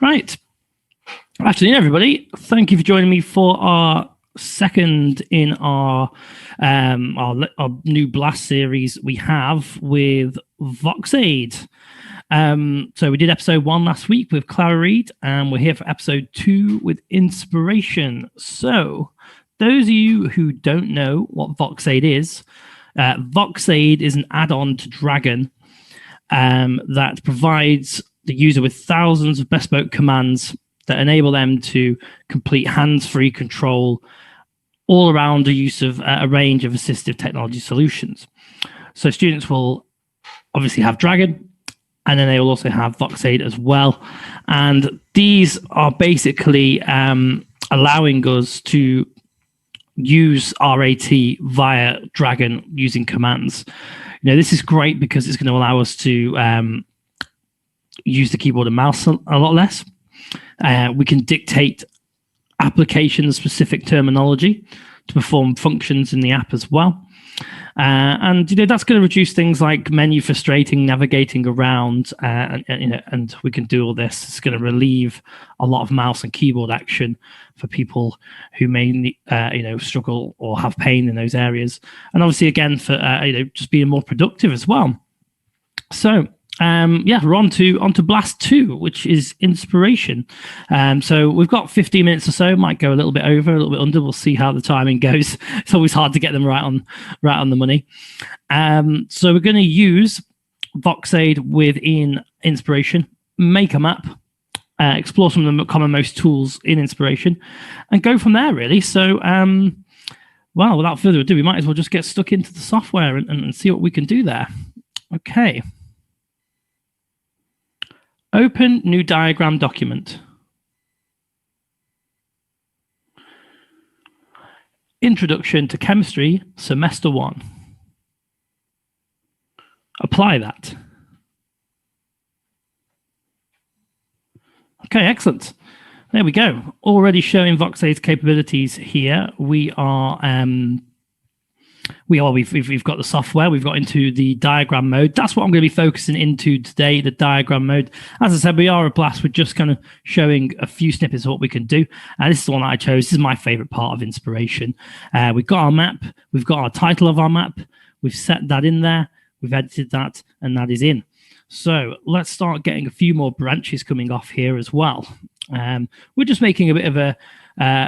Right. Afternoon, everybody. Thank you for joining me for our second in our new Blast series we have with VoxAid. So we did episode 1 last week with Clara Reed, and we're here for episode 2 with Inspiration. So those of you who don't know what VoxAid is an add-on to Dragon that provides the user with thousands of bespoke commands that enable them to complete hands-free control all around the use of a range of assistive technology solutions. So students will obviously have Dragon, and then they will also have VoxAid as well. And these are basically allowing us to use RAT via Dragon using commands. You know, this is great because it's going to allow us to use the keyboard and mouse a lot less. We can dictate application-specific terminology to perform functions in the app as well. And that's going to reduce things like menu frustrating, navigating around, and we can do all this. It's going to relieve a lot of mouse and keyboard action for people who may struggle or have pain in those areas, and obviously again for just being more productive as well. So we're on to Blast 2, which is Inspiration. So we've got 15 minutes or so, might go a little bit over, a little bit under. We'll see how the timing goes. It's always hard to get them right on the money. So we're going to use VoxAid within Inspiration, make a map, explore some of the commonmost tools in Inspiration, and go from there, really. So, without further ado, we might as well just get stuck into the software and see what we can do there. Okay. Open new diagram document. Introduction to Chemistry, Semester 1. Apply that. Okay, excellent. There we go. Already showing VoxAid's capabilities here. We've got the software. We've got into the diagram mode. That's what I'm going to be focusing into today, the diagram mode. As I said, we are a Blast. We're just kind of showing a few snippets of what we can do. This is the one that I chose. This is my favorite part of Inspiration. We've got our map. We've got our title of our map. We've set that in there. We've edited that, and that is in. So let's start getting a few more branches coming off here as well. We're just making a bit of a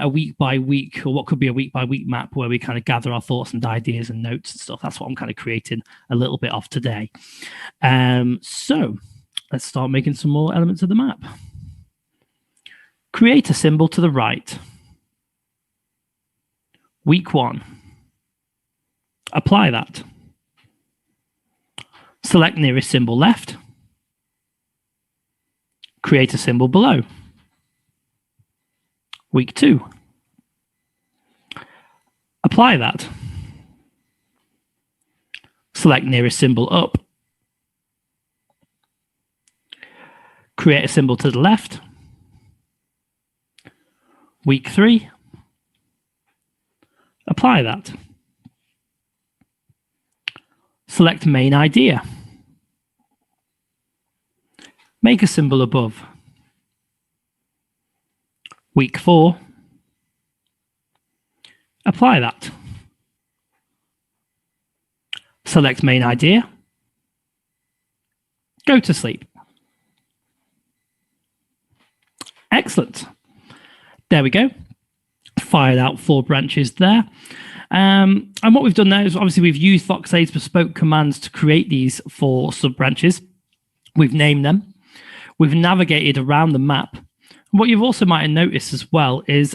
week by week, or what could be a week by week map where we kind of gather our thoughts and ideas and notes and stuff. That's what I'm kind of creating a little bit of today. So let's start making some more elements of the map. Create a symbol to the right. Week 1. Apply that. Select nearest symbol left. Create a symbol below. Week 2. Apply that. Select nearest symbol up. Create a symbol to the left. Week 3. Apply that. Select main idea. Make a symbol above. Week 4. Apply that. Select main idea. Go to sleep. Excellent. There we go. Fired out 4 branches there. And what we've done there is obviously we've used VoxAid's bespoke commands to create these 4 sub-branches. We've named them. We've navigated around the map. What you've also might have noticed as well is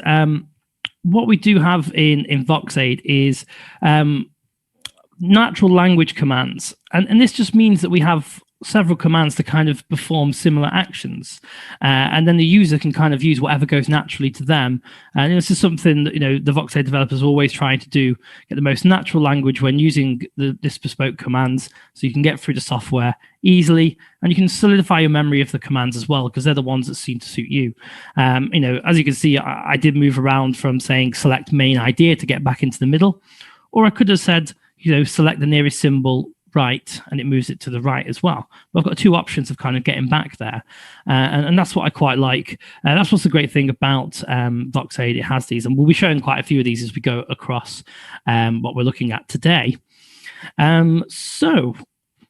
what we do have in VoxAid is natural language commands. And this just means that we have several commands to kind of perform similar actions. And then the user can kind of use whatever goes naturally to them. And this is something that, the VoxAid developers are always trying to do, get the most natural language when using this bespoke commands, so you can get through the software easily, and you can solidify your memory of the commands as well, because they're the ones that seem to suit you. As you can see, I did move around from saying select main idea to get back into the middle, or I could have said, select the nearest symbol right, and it moves it to the right as well. But I've got two options of kind of getting back there, and that's what I quite like. That's what's the great thing about VoxAid. It has these, and we'll be showing quite a few of these as we go across what we're looking at today. So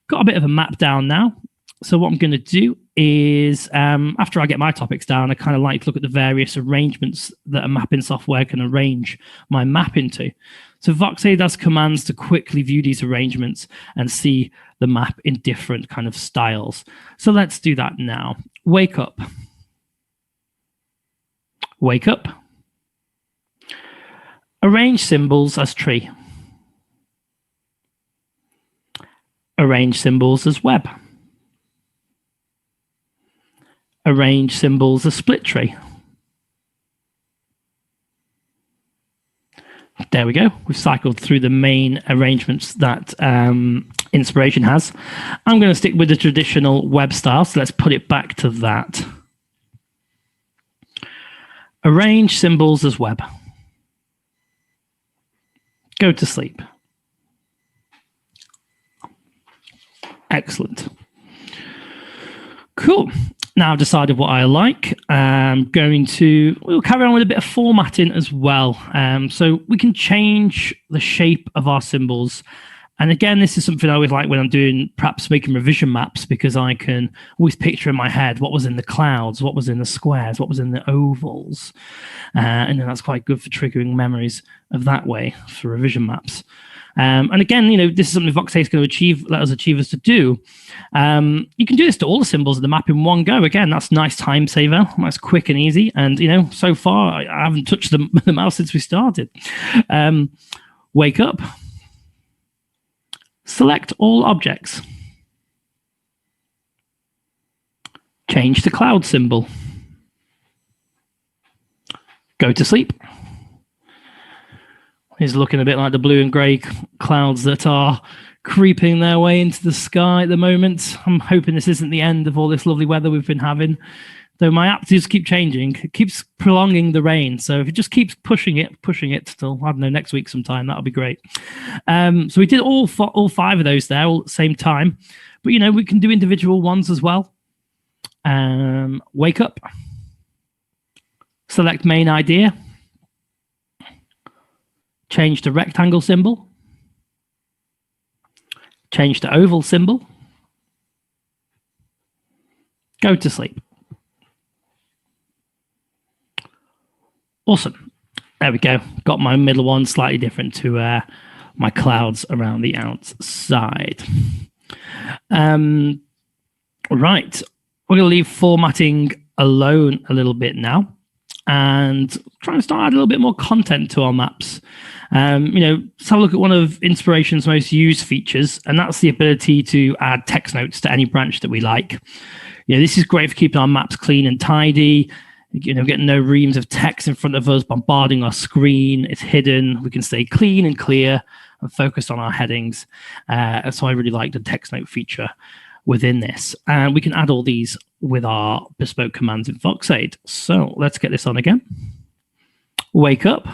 got a bit of a map down now. So what I'm going to do is, after I get my topics down, I kind of like to look at the various arrangements that a mapping software can arrange my map into. So VoxAid has commands to quickly view these arrangements and see the map in different kind of styles. So let's do that now. Wake up. Wake up. Arrange symbols as tree. Arrange symbols as web. Arrange symbols as split tree. There we go. We've cycled through the main arrangements that Inspiration has. I'm going to stick with the traditional web style, so let's put it back to that. Arrange symbols as web. Go to sleep. Excellent. Cool. Now I've decided what I like. We'll carry on with a bit of formatting as well. So we can change the shape of our symbols. And again, this is something I always like when I'm doing, perhaps making revision maps, because I can always picture in my head what was in the clouds, what was in the squares, what was in the ovals. And then that's quite good for triggering memories of that way for revision maps. And again, this is something VoxAid is going to let us achieve to do. You can do this to all the symbols of the map in one go. Again, that's a nice time saver. That's quick and easy. And, so far, I haven't touched the mouse since we started. Wake up. Select all objects. Change the cloud symbol. Go to sleep. Is looking a bit like the blue and grey clouds that are creeping their way into the sky at the moment. I'm hoping this isn't the end of all this lovely weather we've been having. Though my app does keep changing. It keeps prolonging the rain. So if it just keeps pushing it till, I don't know, next week sometime, that'll be great. So we did all five of those there all at the same time. But, we can do individual ones as well. Wake up. Select main idea. Change the rectangle symbol. Change the oval symbol. Go to sleep. Awesome. There we go. Got my middle one slightly different to my clouds around the outside. Right. We're going to leave formatting alone a little bit now and try and start add a little bit more content to our maps. Let's have a look at one of Inspiration's most used features, and that's the ability to add text notes to any branch that we like. This is great for keeping our maps clean and tidy. Getting no reams of text in front of us bombarding our screen. It's hidden. We can stay clean and clear and focused on our headings. So I really like the text note feature within this. And we can add all these with our bespoke commands in VoxAid. So let's get this on again. Wake up.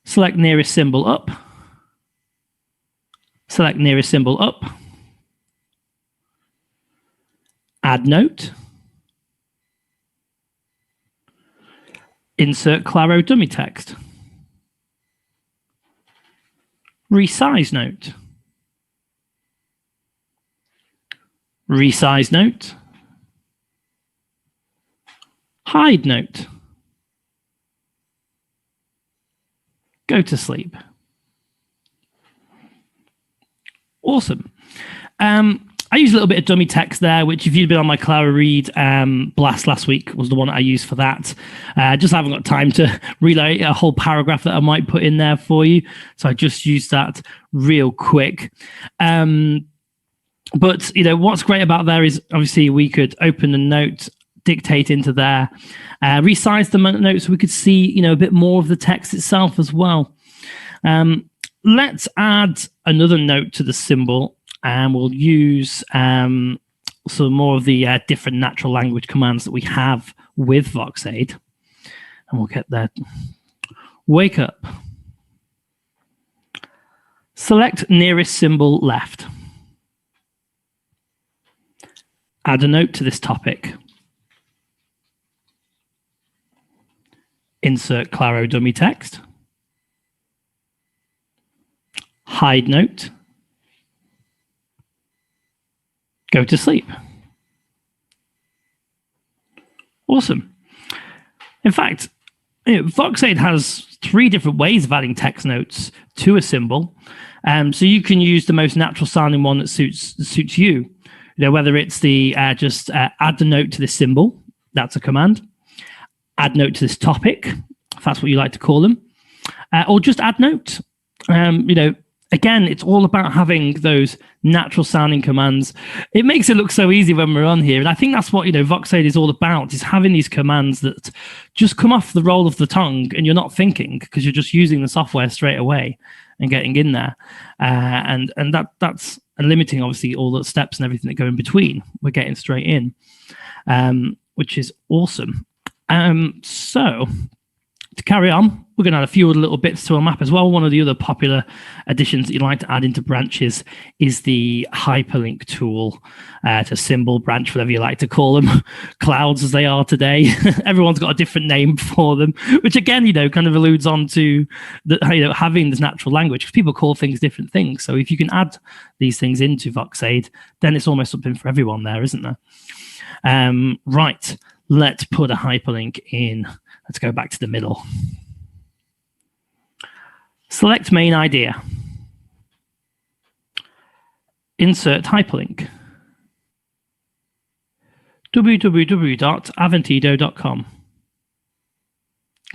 Select nearest symbol up. Select nearest symbol up. Add note. Insert Claro dummy text. Resize note. Resize note. Hide note. Go to sleep. Awesome. I used a little bit of dummy text there, which if you'd been on my Clara Read blast last week was the one that I used for that. Just haven't got time to relay a whole paragraph that I might put in there for you. So I just used that real quick. But, what's great about there is obviously we could open a note, dictate into there, resize the note so we could see, a bit more of the text itself as well. Let's add another note to the symbol. And we'll use some more of the different natural language commands that we have with VoxAid. And we'll get that. Wake up. Select nearest symbol left. Add a note to this topic. Insert Claro dummy text. Hide note. Go to sleep. Awesome. In fact, VoxAid has 3 different ways of adding text notes to a symbol. So you can use the most natural sounding one that suits you. Whether it's the just add the note to this symbol, that's a command. Add note to this topic, if that's what you like to call them, or just add note. Again, it's all about having those natural sounding commands. It makes it look so easy when we're on here. And I think that's what, VoxAid is all about, is having these commands that just come off the roll of the tongue and you're not thinking because you're just using the software straight away and getting in there. And that's limiting, obviously, all the steps and everything that go in between. We're getting straight in, which is awesome. So to carry on, we're going to add a few other little bits to our map as well. One of the other popular additions that you like to add into branches is the hyperlink tool to symbol, branch, whatever you like to call them, clouds as they are today. Everyone's got a different name for them, which again, kind of alludes on to having this natural language, because people call things different things. So if you can add these things into VoxAid, then it's almost something for everyone there, isn't there? Right, let's put a hyperlink in. Let's go back to the middle. Select main idea. Insert hyperlink. www.aventido.com.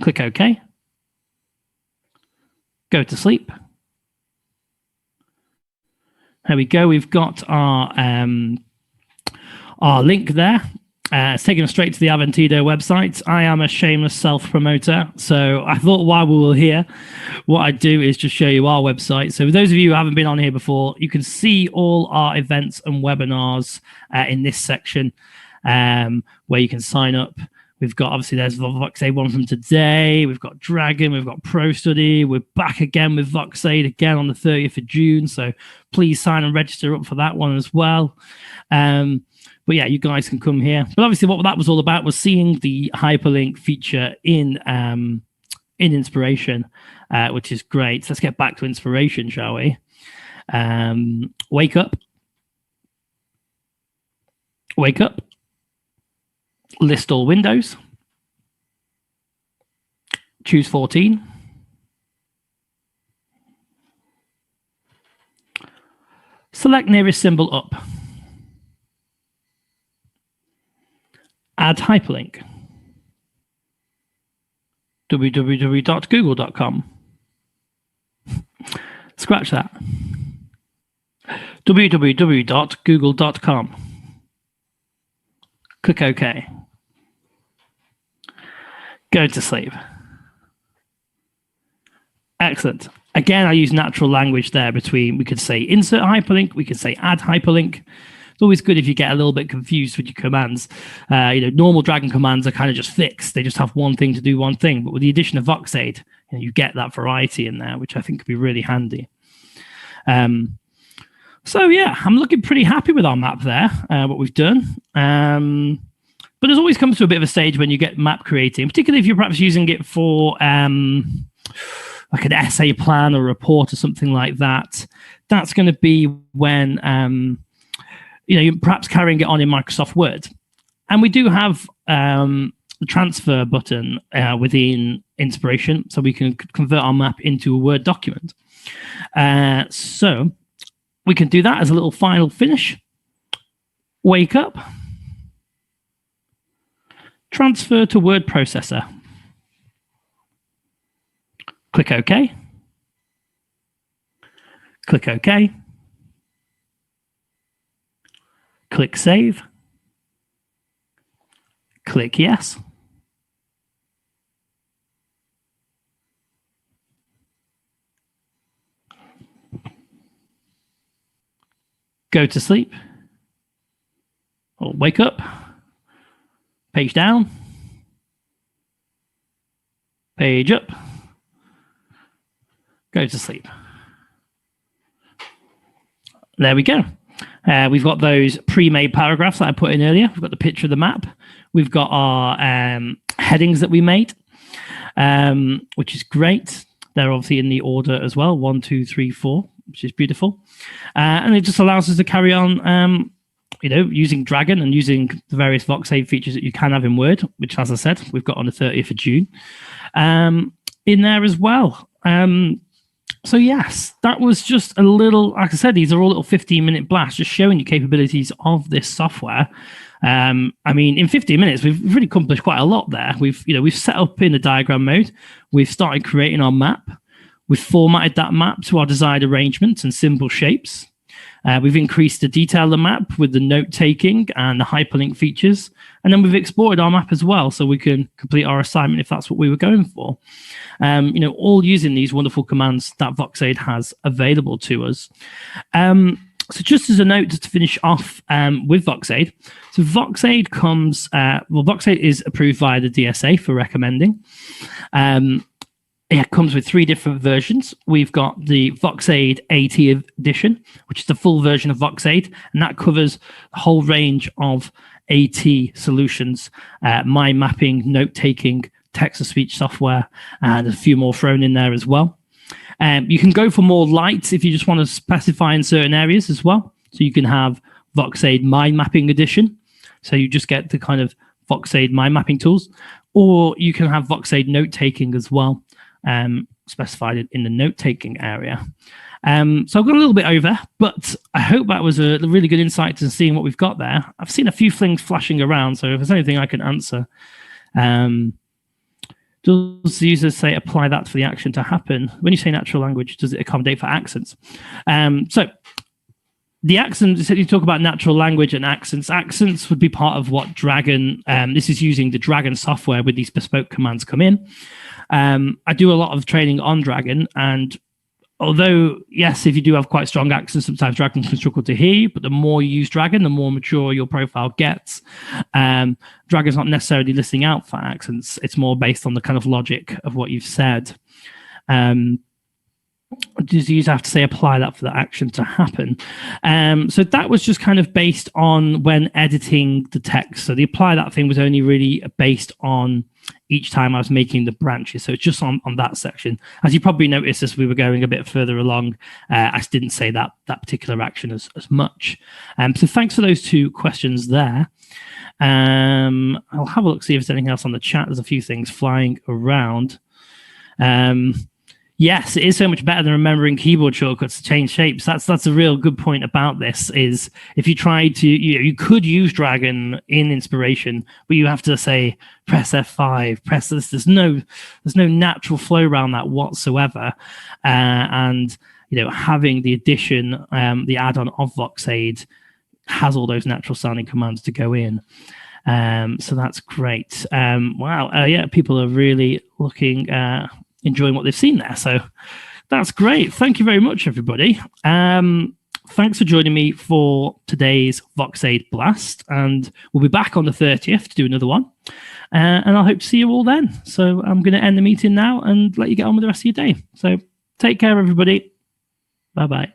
Click OK. Go to sleep. There we go. We've got our link there. It's taken us straight to the Aventido website. I am a shameless self-promoter, so I thought while we were here, what I'd do is just show you our website. So for those of you who haven't been on here before, you can see all our events and webinars in this section where you can sign up. We've got, obviously, there's the VoxAid one from today. We've got Dragon. We've got Pro Study. We're back again with VoxAid again on the 30th of June. So please sign and register up for that one as well. But yeah, you guys can come here. But obviously what that was all about was seeing the hyperlink feature in Inspiration, which is great. So let's get back to Inspiration, shall we? Wake up. Wake up. List all windows. Choose 14. Select nearest symbol up. Add hyperlink. www.google.com. Scratch that. www.google.com. Click OK. Go to sleep. Excellent. Again, I use natural language there between, we could say insert hyperlink, we could say add hyperlink. It's always good if you get a little bit confused with your commands. Normal Dragon commands are kind of just fixed. They just have one thing to do one thing. But with the addition of VoxAid, you get that variety in there, which I think could be really handy. So yeah, I'm looking pretty happy with our map there, what we've done. But there's always comes to a bit of a stage when you get map creating, particularly if you're perhaps using it for like an essay plan or report or something like that. That's going to be when you're perhaps carrying it on in Microsoft Word. And we do have the transfer button within Inspiration, so we can convert our map into a Word document. So we can do that as a little final finish. Wake up. Transfer to word processor. Click OK. Click OK. Click Save. Click Yes. Go to sleep. Or wake up. Page down. Page up. Go to sleep. there we go. We've got those pre-made paragraphs that I put in earlier. We've got the picture of the map. We've got our headings that we made, which is great. They're obviously in the order as well, 1, 2, 3, 4, which is beautiful. And it just allows us to carry on, using Dragon and using the various VoxAid features that you can have in Word, which, as I said, we've got on the 30th of June in there as well. So yes, that was just a little, like I said, these are all little 15-minute blasts, just showing you capabilities of this software. In 15 minutes, we've really accomplished quite a lot there. We've set up in the diagram mode. We've started creating our map. We've formatted that map to our desired arrangements and simple shapes. We've increased the detail of the map with the note-taking and the hyperlink features. And then we've exported our map as well, so we can complete our assignment if that's what we were going for. All using these wonderful commands that VoxAid has available to us. So just as a note, just to finish off with VoxAid. So VoxAid comes, VoxAid is approved via the DSA for recommending. It comes with 3 different versions. We've got the VoxAid AT Edition, which is the full version of VoxAid, and that covers a whole range of AT solutions, mind mapping, note-taking, text-to-speech software, and a few more thrown in there as well. You can go for more light if you just want to specify in certain areas as well. So you can have VoxAid Mind Mapping Edition. So you just get the kind of VoxAid mind mapping tools, or you can have VoxAid note-taking as well, specified in the note-taking area. So I've gone a little bit over, but I hope that was a really good insight to seeing what we've got there. I've seen a few things flashing around, so if there's anything I can answer. Does the user say apply that for the action to happen? When you say natural language, does it accommodate for accents? So the accents, you talk about natural language and accents. Accents would be part of what Dragon, this is using the Dragon software with these bespoke commands come in. I do a lot of training on Dragon, and although, yes, if you do have quite strong accents, sometimes Dragon can struggle to hear you, but the more you use Dragon, the more mature your profile gets. Dragon's not necessarily listening out for accents. It's more based on the kind of logic of what you've said. Does the user have to say apply that for the action to happen? So that was just kind of based on when editing the text. So the apply that thing was only really based on each time I was making the branches. So it's just on that section. As you probably noticed as we were going a bit further along, I didn't say that particular action as much. So thanks for those 2 questions there. I'll have a look, see if there's anything else on the chat. There's a few things flying around. Yes, it is so much better than remembering keyboard shortcuts to change shapes. That's a real good point about this, is if you try to, you could use Dragon in Inspiration, but you have to say, press F5, press this. There's no natural flow around that whatsoever. And, having the addition, the add-on of VoxAid has all those natural sounding commands to go in. So that's great. Wow. Yeah, people are really looking, enjoying what they've seen there. So that's great. Thank you very much, everybody. Thanks for joining me for today's VoxAid Blast. And we'll be back on the 30th to do another one. And I hope to see you all then. So I'm going to end the meeting now and let you get on with the rest of your day. So take care, everybody. Bye-bye.